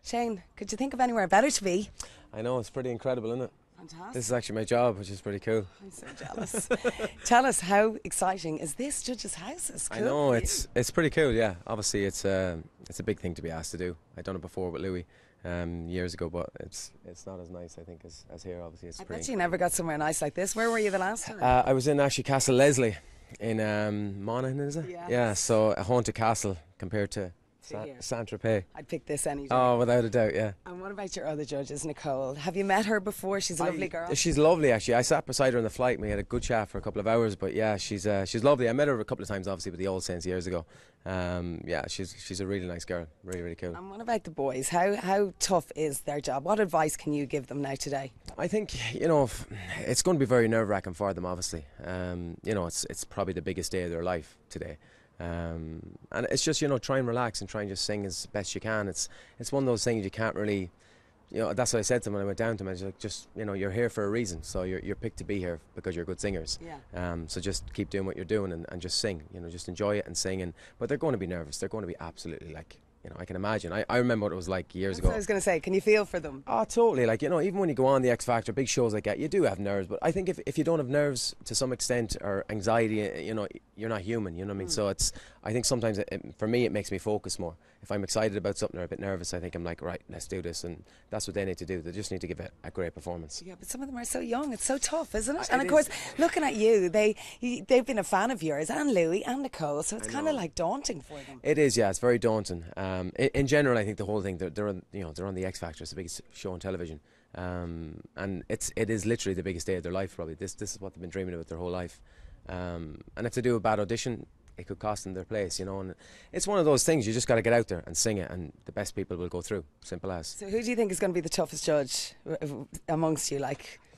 Shane, could you think of anywhere better to be? I know, it's pretty incredible, isn't it? Fantastic. This is actually my job, which is pretty cool. I'm so jealous. Tell us, how exciting is this judge's house? It's cool. I know, it's pretty cool, yeah. Obviously, it's a big thing to be asked to do. I'd done it before with Louis years ago, but it's not as nice, I think, as here. Obviously, it's I pretty. bet you never got somewhere nice like this. Where were you the last time? I was in actually Castle Leslie in Monaghan, is it? Yes. Yeah, so a haunted castle compared to Saint-Tropez. I'd pick this any day. Oh, without a doubt, yeah. And what about your other judges, Nicole? Have you met her before? She's a lovely girl. She's lovely, actually. I sat beside her on the flight and we had a good chat for a couple of hours. But yeah, she's lovely. I met her a couple of times, obviously, with the Old Saints years ago. Yeah, she's a really nice girl. Really, really cool. And what about the boys? How tough is their job? What advice can you give them now today? I think, it's going to be very nerve-wracking for them, obviously. It's probably the biggest day of their life today. And it's just, try and relax and try and just sing as best you can. It's one of those things you can't really, that's what I said to them when I went down to them. I was like, you're here for a reason. So you're picked to be here because you're good singers. Yeah. So just keep doing what you're doing and just sing, just enjoy it and sing. But they're going to be nervous. They're going to be absolutely I can imagine. I remember what it was like years ago. I was going to say, can you feel for them? Oh, totally. Even when you go on the X Factor, big shows like that, you do have nerves. But I think if you don't have nerves to some extent or anxiety, you're not human. You know what I mean? So I think sometimes for me, it makes me focus more. If I'm excited about something or a bit nervous, I think I'm like, right, let's do this. And that's what they need to do. They just need to give a great performance. Yeah, but some of them are so young. It's so tough, isn't it? And of course, looking at you, they've been a fan of yours, and Louis and Nicole. So it's kind of like daunting for them. It is, yeah. It's very daunting. In general, I think the whole thing, they're on the X Factor. It's the biggest show on television, and it is literally the biggest day of their life. Probably this is what they've been dreaming about their whole life. And if they do a bad audition, it could cost them their place, And it's one of those things, you just got to get out there and sing it, and the best people will go through. Simple as. So who do you think is going to be the toughest judge amongst you?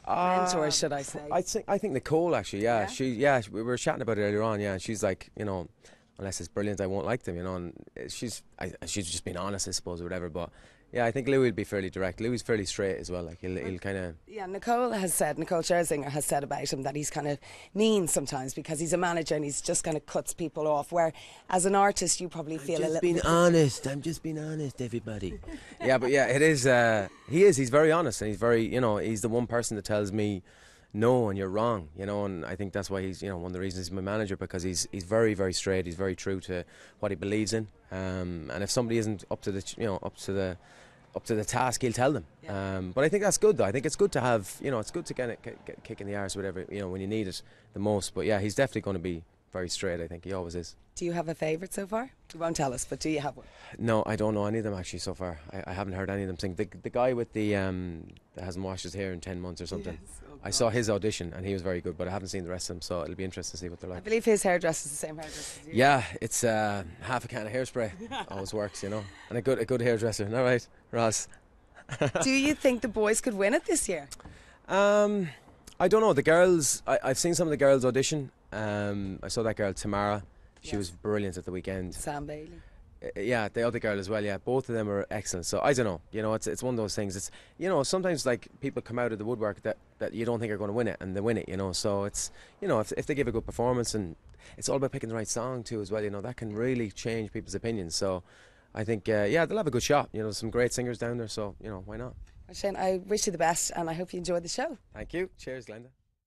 Mentors, should I say? I think Nicole, actually. Yeah, we were chatting about it earlier on. Yeah, and she's like, unless it's brilliant, I won't like them. And she's just being honest, I suppose, or whatever. But yeah, I think Louis will be fairly direct. Louis is fairly straight as well. He'll kind of. Yeah, Nicole Scherzinger has said about him that he's kind of mean sometimes because he's a manager and he's just kind of cuts people off. Where as an artist, you probably feel a little. I'm just being honest, everybody. Yeah, but yeah, it is. He's very honest, and he's very. He's the one person that tells me no and you're wrong, and I think that's why he's one of the reasons he's my manager, because he's very, very straight. He's very true to what he believes in, and if somebody isn't up to the task, he'll tell them. Yeah. But I think that's good, though. I think it's good to have, it's good to get a kick in the arse, whatever, when you need it the most. But yeah, he's definitely going to be very straight. I think he always is. Do you have a favourite so far? You won't tell us, but do you have one? No, I don't know any of them actually so far. I haven't heard any of them sing. The guy with the that hasn't washed his hair in 10 months or something. Yes. Oh, I saw his audition and he was very good, but I haven't seen the rest of them, so it'll be interesting to see what they're like. I believe his hairdresser is the same hairdresser as you. Yeah, it's half a can of hairspray. Always works, and a good hairdresser. All right, Ross. Do you think the boys could win it this year? I don't know. The girls, I've seen some of the girls audition. I saw that girl Tamara. She was brilliant at the weekend. Sam Bailey. Yeah, the other girl as well. Yeah, both of them are excellent. So I don't know. It's one of those things. It's sometimes like people come out of the woodwork that you don't think are going to win it, and they win it. So it's if they give a good performance, and it's all about picking the right song too as well. That can really change people's opinions. So I think they'll have a good shot. Some great singers down there. So why not? Well, Shane, I wish you the best, and I hope you enjoyed the show. Thank you. Cheers, Glenda.